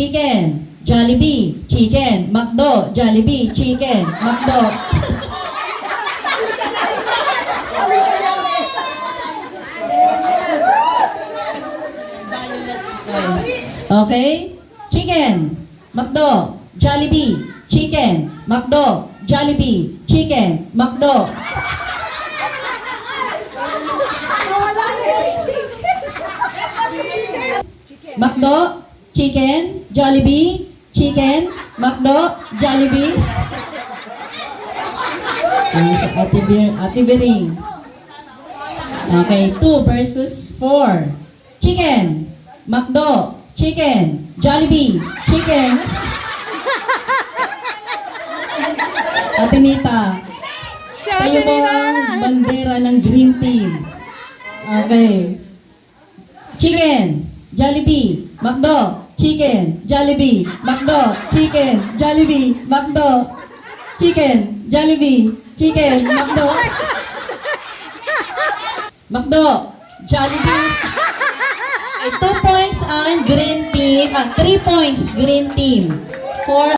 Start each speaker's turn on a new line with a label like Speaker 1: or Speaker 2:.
Speaker 1: chicken, Jollibee, chicken, McDo, Jollibee, chicken, McDo. Okay? Chicken, McDo, Jollibee, chicken, McDo, Jollibee, chicken, McDo. McDo, chicken, Jollibee, chicken, McDo, Jollibee. Ate Bering. Okay, 2 versus 4. Chicken, McDo, chicken, Jollibee, chicken. Ate Nita, kayo po ang bandera ng green team. Okay. Chicken, Jollibee, McDo, chicken, Jollibee, McDo, chicken, Jollibee, McDo, chicken, Jollibee, chicken, McDo. McDo, Jollibee. 2 points ang green team, 3 points green team. 4